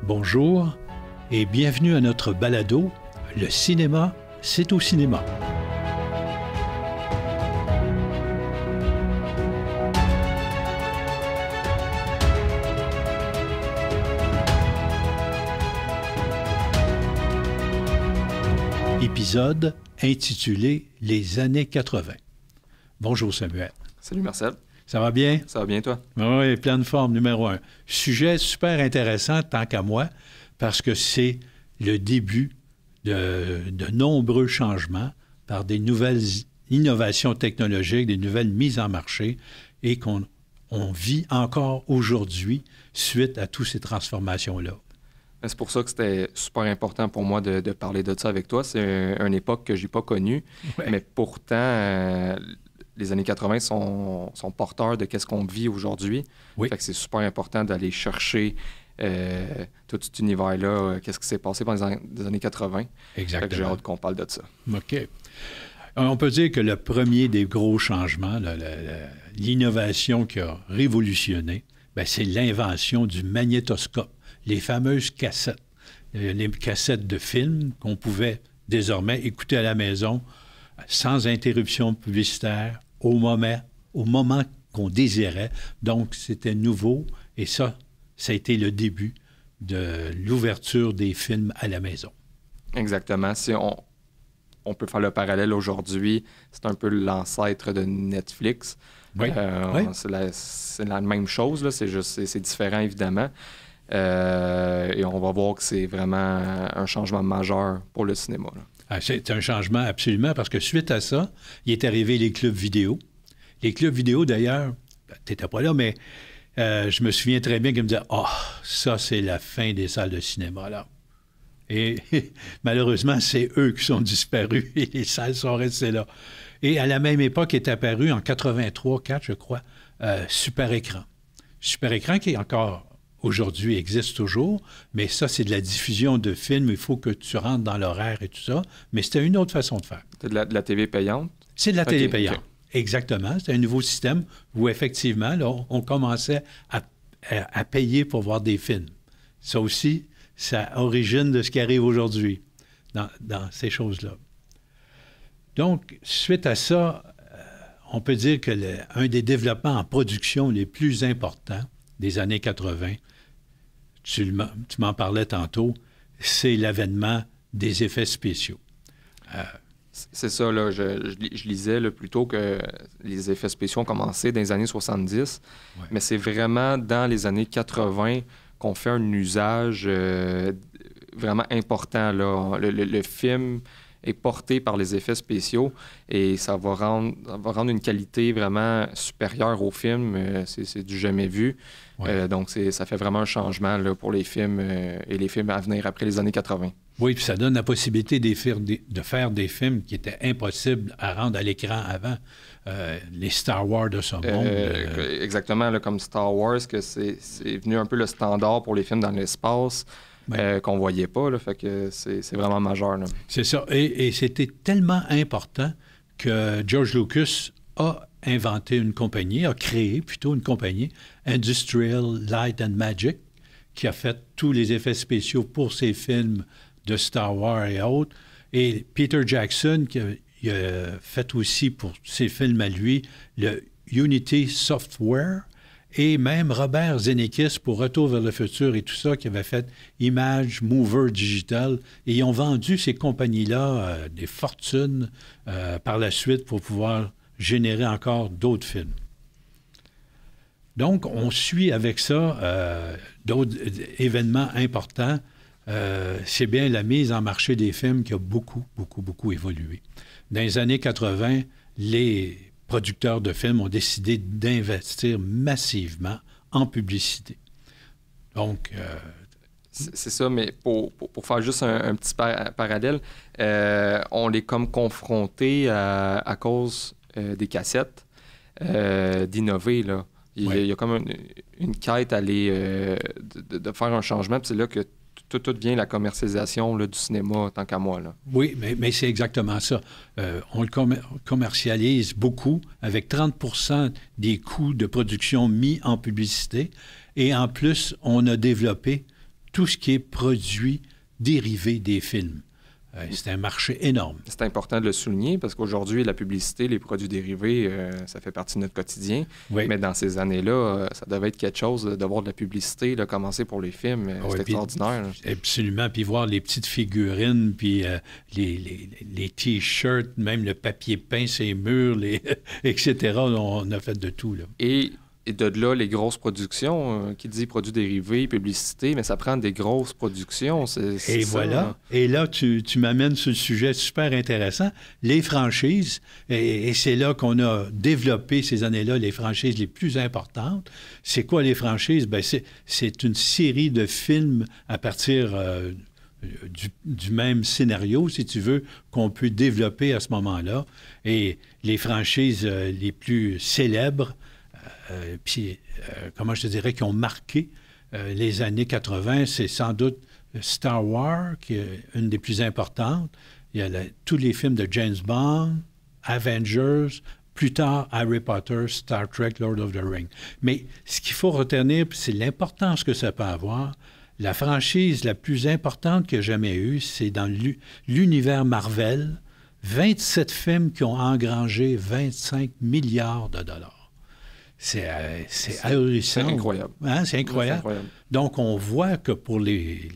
Bonjour et bienvenue à notre balado « Le cinéma, c'est au cinéma ». Épisode intitulé « Les années 80 ». Bonjour Samuel. Salut Marcel. Ça va bien? Ça va bien, toi? Oui, pleine forme, numéro 1. Sujet super intéressant, tant qu'à moi, parce que c'est le début de nombreux changements par des nouvelles innovations technologiques, des nouvelles mises en marché, et qu'on vit encore aujourd'hui suite à toutes ces transformations-là. C'est pour ça que c'était super important pour moi de parler de ça avec toi. C'est une époque que je n'ai pas connue, mais pourtant... les années 80 sont porteurs de qu'est-ce qu'on vit aujourd'hui. Oui. Fait que c'est super important d'aller chercher tout cet univers-là, qu'est-ce qui s'est passé pendant les années 80. Exactement. Fait que j'ai hâte qu'on parle de ça. OK. On peut dire que le premier des gros changements, l'innovation qui a révolutionné, c'est l'invention du magnétoscope, les fameuses cassettes, les cassettes de films qu'on pouvait désormais écouter à la maison sans interruption publicitaire, au moment qu'on désirait. Donc, c'était nouveau et ça a été le début de l'ouverture des films à la maison. Exactement. Si on peut faire le parallèle aujourd'hui, c'est un peu l'ancêtre de Netflix. Oui. Oui. C'est la même chose, là. C'est différent, évidemment. Et on va voir que c'est vraiment un changement majeur pour le cinéma, là. C'est un changement absolument, parce que suite à ça, il est arrivé les clubs vidéo. Les clubs vidéo, d'ailleurs, tu n'étais pas là, mais je me souviens très bien qu'ils me disaient « Ah, ça, c'est la fin des salles de cinéma, là. » Et malheureusement, c'est eux qui sont disparus et les salles sont restées là. Et à la même époque est apparu, en 83-4, je crois, Super Écran. Super Écran qui est encore... aujourd'hui, existe toujours, mais ça, c'est de la diffusion de films. Il faut que tu rentres dans l'horaire et tout ça. Mais c'était une autre façon de faire. C'est de la TV payante? C'est de la télé payante. Okay. Exactement. C'était un nouveau système où, effectivement, là, on commençait à payer pour voir des films. Ça aussi, c'est origine de ce qui arrive aujourd'hui dans ces choses-là. Donc, suite à ça, on peut dire que un des développements en production les plus importants des années 80, tu m'en parlais tantôt, c'est l'avènement des effets spéciaux. C'est ça, là, je lisais là, plutôt que les effets spéciaux ont commencé dans les années 70, mais c'est vraiment dans les années 80 qu'on fait un usage vraiment important, là. Le film est porté par les effets spéciaux et ça va rendre une qualité vraiment supérieure au film. C'est du jamais vu. Ouais. Donc, ça fait vraiment un changement là, pour les films et les films à venir après les années 80. Oui, puis ça donne la possibilité de faire des films qui étaient impossibles à rendre à l'écran avant. Les Star Wars de ce monde. Exactement, là, comme Star Wars, que c'est venu un peu le standard pour les films dans l'espace. Qu'on ne voyait pas, là, fait que c'est vraiment majeur. C'est ça. Et c'était tellement important que George Lucas a créé plutôt une compagnie, Industrial Light and Magic, qui a fait tous les effets spéciaux pour ses films de Star Wars et autres. Et Peter Jackson, qui a fait aussi pour ses films à lui, le Unity Software. Et même Robert Zemeckis pour Retour vers le futur et tout ça, qui avait fait Image Mover Digital. Et ils ont vendu ces compagnies-là des fortunes par la suite pour pouvoir générer encore d'autres films. Donc, on suit avec ça d'autres événements importants. C'est bien la mise en marché des films qui a beaucoup, beaucoup, beaucoup évolué. Dans les années 80, les producteurs de films ont décidé d'investir massivement en publicité. Donc... C'est ça, mais pour faire juste un petit parallèle, on est comme confronté à cause des cassettes d'innover, là. Il y a comme une quête à aller de faire un changement, puis c'est là que tout vient la commercialisation là, du cinéma, tant qu'à moi, là. Oui, mais c'est exactement ça. On le commercialise beaucoup, avec 30 des coûts de production mis en publicité. Et en plus, on a développé tout ce qui est produit dérivé des films. C'est un marché énorme. C'est important de le souligner parce qu'aujourd'hui, la publicité, les produits dérivés, ça fait partie de notre quotidien. Oui. Mais dans ces années-là, ça devait être quelque chose de voir de la publicité, là, commencer pour les films. C'est extraordinaire. Absolument. Puis voir les petites figurines, puis les T-shirts, même le papier peint, ces murs, etc. On a fait de tout. Là. Et de là, les grosses productions, qui dit produits dérivés, publicité, mais ça prend des grosses productions. Et voilà. Et là, tu m'amènes sur le sujet super intéressant, les franchises. Et c'est là qu'on a développé ces années-là les franchises les plus importantes. C'est quoi les franchises? Bien, c'est une série de films à partir du même scénario, si tu veux, qu'on peut développer à ce moment-là. Et les franchises les plus célèbres, comment je te dirais, qui ont marqué les années 80, c'est sans doute Star Wars, qui est une des plus importantes. Il y a tous les films de James Bond, Avengers, plus tard Harry Potter, Star Trek, Lord of the Rings. Mais ce qu'il faut retenir, c'est l'importance que ça peut avoir. La franchise la plus importante qu'il y a jamais eue, c'est dans l'univers Marvel, 27 films qui ont engrangé 25 milliards de dollars. C'est ahurissant. C'est incroyable. Hein? C'est incroyable. Donc, on voit que pour les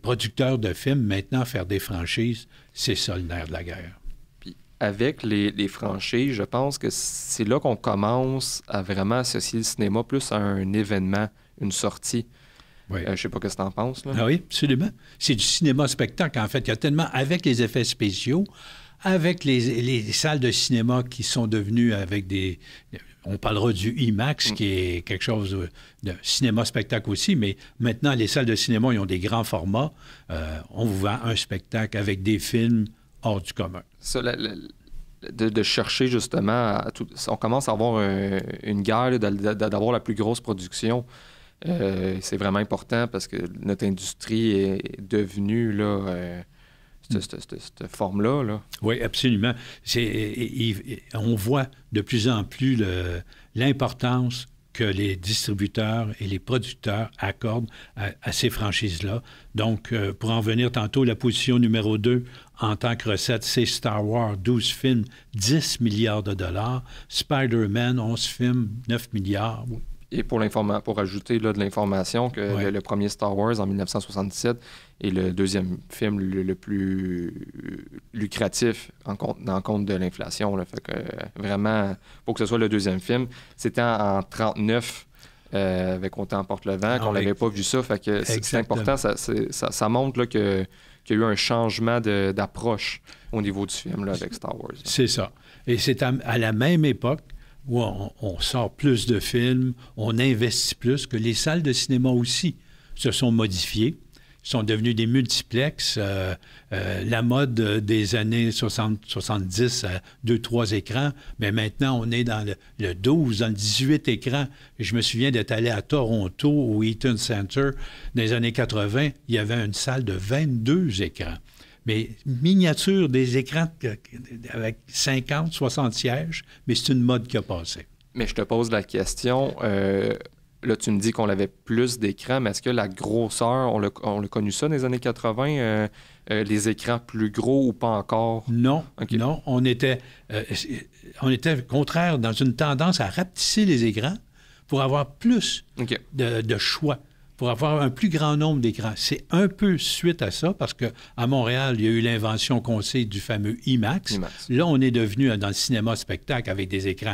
producteurs de films, maintenant, faire des franchises, c'est ça le nerf de la guerre. Puis, avec les franchises, je pense que c'est là qu'on commence à vraiment associer le cinéma plus à un événement, une sortie. Oui. Je ne sais pas ce que tu en penses. Là. Ah oui, absolument. C'est du cinéma-spectacle, en fait. Il y a tellement, avec les effets spéciaux, avec les salles de cinéma qui sont devenues avec des... On parlera du IMAX, qui est quelque chose de cinéma-spectacle aussi, mais maintenant, les salles de cinéma, ils ont des grands formats. On vous vend un spectacle avec des films hors du commun. Ça, de chercher justement... on commence à avoir une guerre d'avoir la plus grosse production. C'est vraiment important parce que notre industrie est devenue là, cette forme-là. Là. Oui, absolument. On voit de plus en plus l'importance que les distributeurs et les producteurs accordent à ces franchises-là. Donc, pour en venir tantôt, la position numéro 2 en tant que recette, c'est Star Wars, 12 films, 10 milliards de dollars. Spider-Man, 11 films, 9 milliards. Et pour ajouter là, de l'information, que le premier Star Wars en 1977 est le deuxième film le plus lucratif en compte de l'inflation. Là. Fait que vraiment, pour que ce soit le deuxième film, c'était en 1939 avec Autant emporte le vent, qu'on n'avait pas vu ça. Fait que c'est important, ça montre là, qu'il y a eu un changement d'approche au niveau du film là, avec Star Wars. Là. C'est ça. Et c'est à la même époque où on sort plus de films, on investit plus, que les salles de cinéma aussi se sont modifiées, sont devenues des multiplexes. La mode des années 70 à 2-3 écrans, mais maintenant, on est dans le 12, dans le 18 écrans. Je me souviens d'être allé à Toronto, au Eaton Center, dans les années 80, il y avait une salle de 22 écrans. Mais miniature des écrans avec 50, 60 sièges, mais c'est une mode qui a passé. Mais je te pose la question, là tu me dis qu'on avait plus d'écrans, mais est-ce que la grosseur, on l'a connu ça dans les années 80, les écrans plus gros ou pas encore? Non, okay. Non, on était contraire dans une tendance à rapetisser les écrans pour avoir plus de choix, pour avoir un plus grand nombre d'écrans. C'est un peu suite à ça, parce qu'à Montréal, il y a eu l'invention qu'on sait du fameux IMAX. Là, on est devenu dans le cinéma-spectacle avec des écrans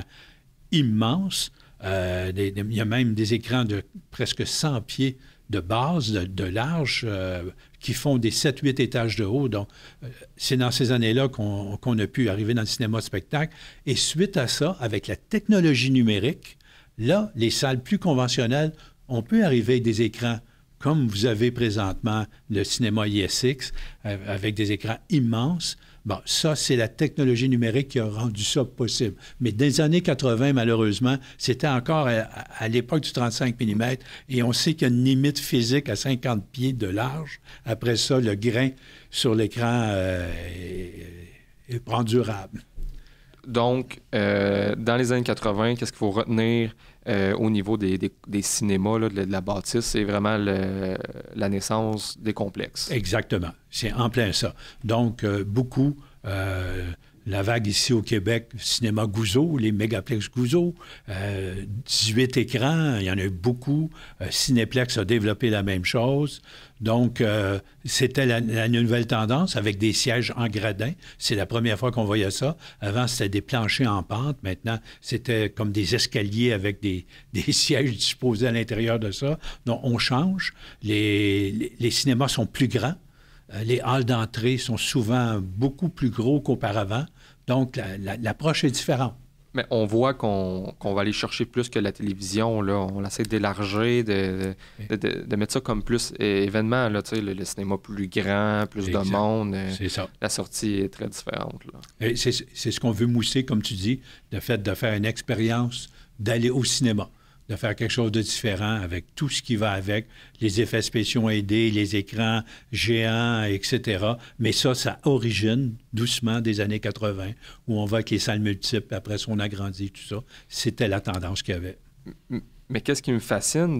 immenses. Il y a même des écrans de presque 100 pieds de base, de large, qui font des 7-8 étages de haut. Donc, c'est dans ces années-là qu'on a pu arriver dans le cinéma-spectacle. Et suite à ça, avec la technologie numérique, là, les salles plus conventionnelles, on peut arriver avec des écrans comme vous avez présentement le cinéma ISX, avec des écrans immenses. Bon, ça, c'est la technologie numérique qui a rendu ça possible. Mais dans les années 80, malheureusement, c'était encore à l'époque du 35 mm, et on sait qu'il y a une limite physique à 50 pieds de large. Après ça, le grain sur l'écran est pas durable. Donc, dans les années 80, qu'est-ce qu'il faut retenir au niveau des cinémas, là, de la bâtisse? C'est vraiment la naissance des complexes. Exactement. C'est en plein ça. Donc, beaucoup... la vague ici au Québec, cinéma Gouzeau, les mégaplex Gouzeau, 18 écrans, il y en a eu beaucoup. Cinéplex a développé la même chose. Donc, c'était la nouvelle tendance avec des sièges en gradin. C'est la première fois qu'on voyait ça. Avant, c'était des planchers en pente. Maintenant, c'était comme des escaliers avec des sièges disposés à l'intérieur de ça. Donc, on change. Les cinémas sont plus grands. Les halls d'entrée sont souvent beaucoup plus gros qu'auparavant. Donc, l'approche est différente. Mais on voit qu'on va aller chercher plus que la télévision. Là. On essaie d'élargir, de mettre ça comme plus événement. Là, le cinéma plus grand, plus de monde. C'est ça. La sortie est très différente. Là. C'est ce qu'on veut mousser, comme tu dis, le fait de faire une expérience, d'aller au cinéma, de faire quelque chose de différent avec tout ce qui va avec, les effets spéciaux aidés, les écrans géants, etc. Mais ça origine doucement des années 80, où on voit avec les salles multiples, après ça, on agrandit, tout ça. C'était la tendance qu'il y avait. Mais qu'est-ce qui me fascine,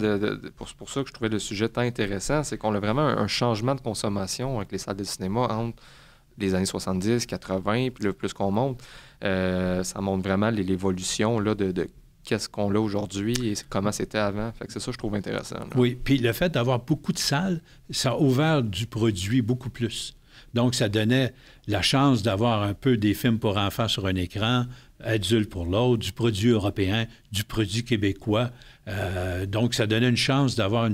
pour ça que je trouvais le sujet tant intéressant, c'est qu'on a vraiment un changement de consommation avec les salles de cinéma entre les années 70, 80, puis le plus qu'on monte, ça montre vraiment l'évolution là, de qu'est-ce qu'on a aujourd'hui et comment c'était avant. Fait que c'est ça que je trouve intéressant. Là. Oui, puis le fait d'avoir beaucoup de salles, ça a ouvert du produit beaucoup plus. Donc, ça donnait la chance d'avoir un peu des films pour enfants sur un écran, adultes pour l'autre, du produit européen, du produit québécois. Donc, ça donnait une chance d'avoir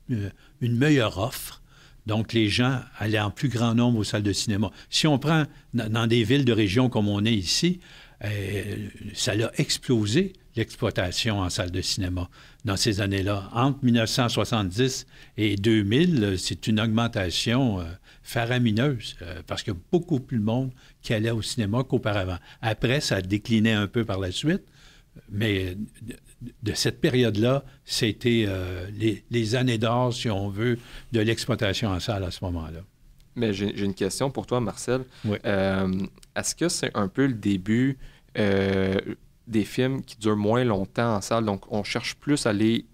une meilleure offre. Donc, les gens allaient en plus grand nombre aux salles de cinéma. Si on prend dans des villes de région comme on est ici, ça a explosé l'exploitation en salle de cinéma dans ces années-là. Entre 1970 et 2000, c'est une augmentation faramineuse parce qu'il y a beaucoup plus de monde qui allait au cinéma qu'auparavant. Après, ça a décliné un peu par la suite, mais de cette période-là, c'était les années d'or, si on veut, de l'exploitation en salle à ce moment-là. Mais j'ai une question pour toi, Marcel. Oui. Est-ce que c'est un peu le début des films qui durent moins longtemps en salle? Donc, on cherche plus à aller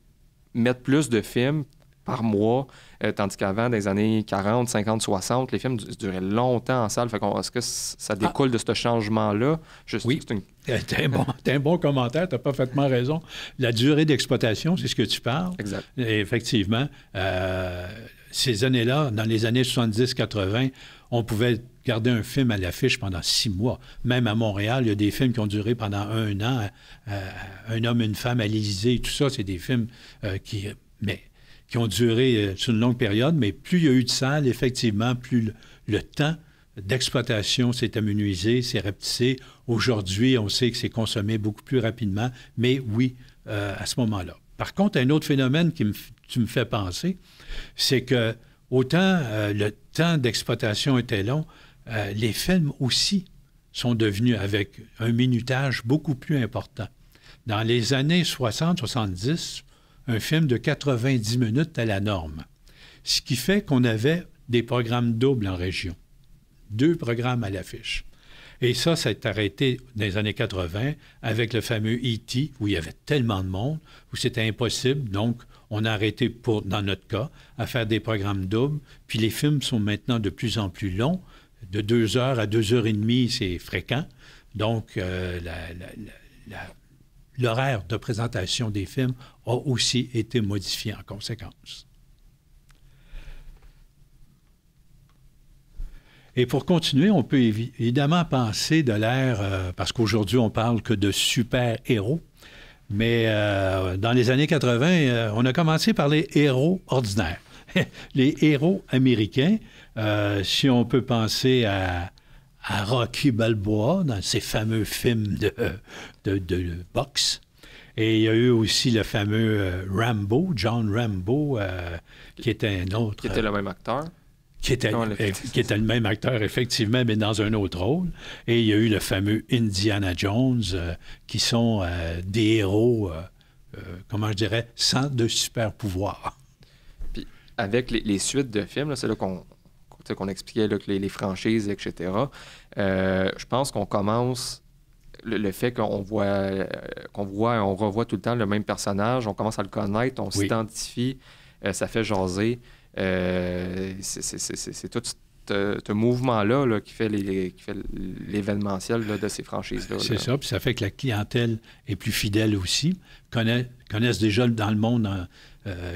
mettre plus de films par mois, tandis qu'avant, dans les années 40, 50, 60, les films duraient longtemps en salle. Fait est-ce que ça découle de ce changement-là? Oui, t'as un bon commentaire, t'as parfaitement raison. La durée d'exploitation, c'est ce que tu parles. Exact. Et effectivement, ces années-là, dans les années 70-80, on pouvait garder un film à l'affiche pendant 6 mois. Même à Montréal, il y a des films qui ont duré pendant 1 an. Un homme, une femme à l'Élysée, tout ça, c'est des films qui ont duré sur une longue période, mais plus il y a eu de salles, effectivement, plus le temps d'exploitation s'est amenuisé, s'est rapetissé. Aujourd'hui, on sait que c'est consommé beaucoup plus rapidement, mais oui, à ce moment-là. Par contre, un autre phénomène tu me fais penser, c'est que autant le temps d'exploitation était long, les films aussi sont devenus avec un minutage beaucoup plus important. Dans les années 60-70, un film de 90 minutes était la norme. Ce qui fait qu'on avait des programmes doubles en région. 2 programmes à l'affiche. Et ça s'est arrêté dans les années 80 avec le fameux E.T., où il y avait tellement de monde, où c'était impossible. Donc, on a arrêté, dans notre cas, à faire des programmes doubles. Puis les films sont maintenant de plus en plus longs. De 2 heures à 2 heures et demie, c'est fréquent. Donc, l'horaire de présentation des films a aussi été modifié en conséquence. Et pour continuer, on peut évidemment penser de l'ère, parce qu'aujourd'hui, on parle que de super-héros, mais dans les années 80, on a commencé par les héros ordinaires. Les héros américains, si on peut penser à Rocky Balboa, dans ses fameux films de boxe. Et il y a eu aussi le fameux Rambo, John Rambo, qui était un autre... Qui était le même acteur. Qui était le même acteur, effectivement, mais dans un autre rôle. Et il y a eu le fameux Indiana Jones, qui sont des héros, comment je dirais, sans de super pouvoir. Puis avec les suites de films, là, c'est là qu'on expliquait là, que les franchises, etc., je pense qu'on commence le fait qu'on on revoit tout le temps le même personnage, on commence à le connaître, on s'identifie, ça fait jaser. C'est tout ce mouvement-là là, qui fait l'événementiel de ces franchises-là. C'est ça, puis ça fait que la clientèle est plus fidèle aussi, connaissent déjà dans le monde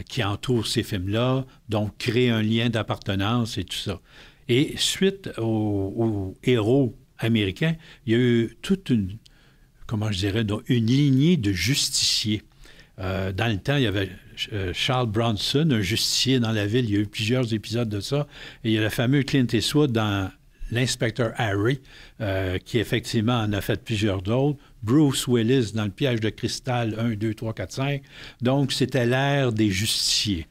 qui entoure ces films-là, donc créent un lien d'appartenance et tout ça. Et suite aux héros américains, il y a eu toute une, comment je dirais, une lignée de justiciers. Dans le temps, il y avait Charles Bronson, un justicier dans la ville. Il y a eu plusieurs épisodes de ça. Et il y a le fameux Clint Eastwood dans L'inspecteur Harry, qui effectivement en a fait plusieurs d'autres. Bruce Willis dans Le piège de cristal 1, 2, 3, 4, 5. Donc, c'était l'ère des justiciers.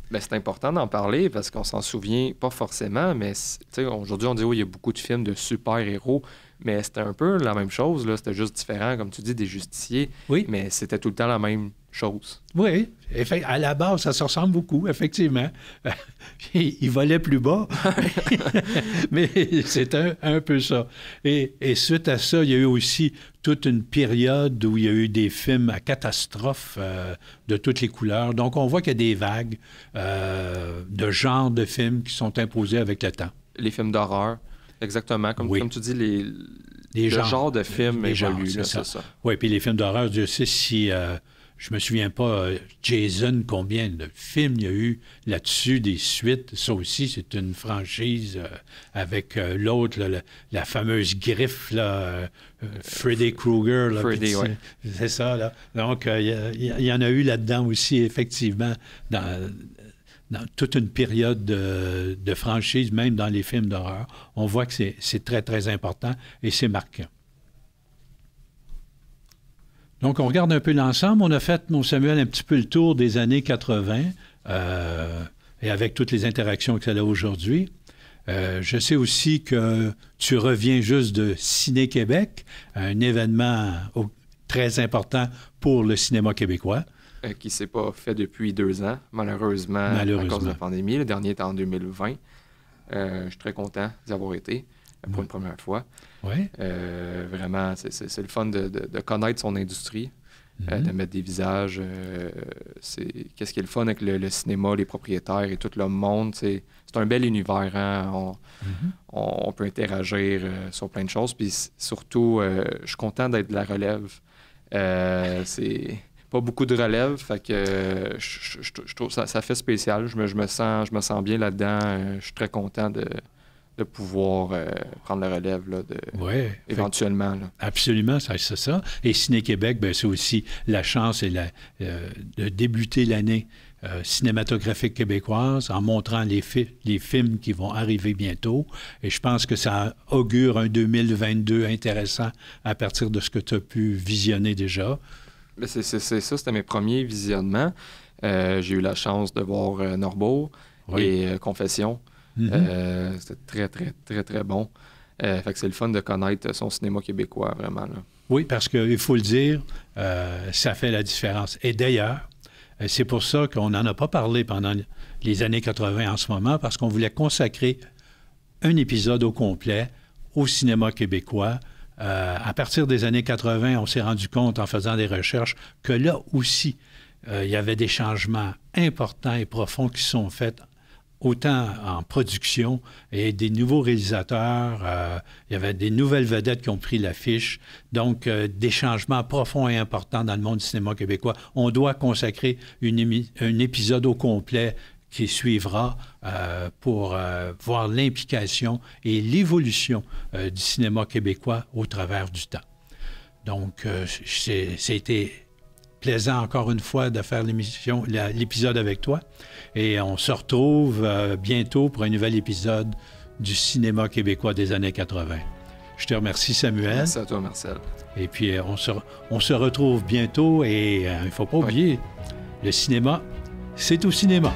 Bien, c'est important d'en parler parce qu'on s'en souvient pas forcément, mais aujourd'hui, on dit oui, il y a beaucoup de films de super-héros, mais c'était un peu la même chose, là. C'était juste différent, comme tu dis, des justiciers, mais c'était tout le temps la même chose. Oui, à la base, ça se ressemble beaucoup, effectivement. Il volait plus bas, mais c'est un peu ça. Et suite à ça, il y a eu aussi toute une période où il y a eu des films à catastrophe de toutes les couleurs. Donc, on voit qu'il y a des vagues de genres de films qui sont imposés avec le temps. Les films d'horreur, exactement. Comme tu dis, le genre de films évolue. C'est ça. Oui, puis les films d'horreur, je sais si... je me souviens pas, Jason, combien de films il y a eu là-dessus, des suites. Ça aussi, c'est une franchise avec l'autre, la fameuse griffe, là, Freddy Krueger. Là, Freddy, oui. C'est ça, là. Donc, il y en a eu là-dedans aussi, effectivement, dans toute une période de franchise, même dans les films d'horreur. On voit que c'est très, très important et c'est marquant. Donc, on regarde un peu l'ensemble. On a fait, mon Samuel, un petit peu le tour des années 80 et avec toutes les interactions que ça a aujourd'hui. Je sais aussi que tu reviens juste de Ciné-Québec, un événement très important pour le cinéma québécois. Qui ne s'est pas fait depuis 2 ans, malheureusement, à cause de la pandémie. Le dernier était en 2020. Je suis très content d'y avoir été pour une première fois. Oui. Vraiment, c'est le fun de connaître son industrie, de mettre des visages. Qu'est-ce qui est le fun avec le cinéma, les propriétaires et tout le monde. C'est un bel univers. Hein? On peut interagir sur plein de choses. Puis surtout, je suis content d'être de la relève. C'est pas beaucoup de relève, fait que je trouve ça fait spécial. Je me sens bien là-dedans. Je suis très content de pouvoir prendre la relève là, éventuellement. Là. Absolument, c'est ça. Et Ciné-Québec, bien, c'est aussi la chance de débuter l'année cinématographique québécoise en montrant les films qui vont arriver bientôt. Et je pense que ça augure un 2022 intéressant à partir de ce que tu as pu visionner déjà. C'est ça, c'était mes premiers visionnements. J'ai eu la chance de voir Norbeau et Confession. C'était très, très, très, très bon. Fait que c'est le fun de connaître son cinéma québécois, vraiment. Là. Oui, parce qu'il faut le dire, ça fait la différence. Et d'ailleurs, c'est pour ça qu'on n'en a pas parlé pendant les années 80 en ce moment, parce qu'on voulait consacrer un épisode au complet au cinéma québécois. À partir des années 80, on s'est rendu compte en faisant des recherches que là aussi, il y avait des changements importants et profonds qui sont faits autant en production et des nouveaux réalisateurs. Il y avait des nouvelles vedettes qui ont pris l'affiche. Donc, des changements profonds et importants dans le monde du cinéma québécois. On doit consacrer un épisode au complet qui suivra pour voir l'implication et l'évolution du cinéma québécois au travers du temps. Donc, c'était plaisant encore une fois de faire l'épisode avec toi. Et on se retrouve bientôt pour un nouvel épisode du cinéma québécois des années 80. Je te remercie, Samuel. Merci à toi, Marcel. Et puis, on se retrouve bientôt et il ne faut pas oublier, le cinéma, c'est au cinéma.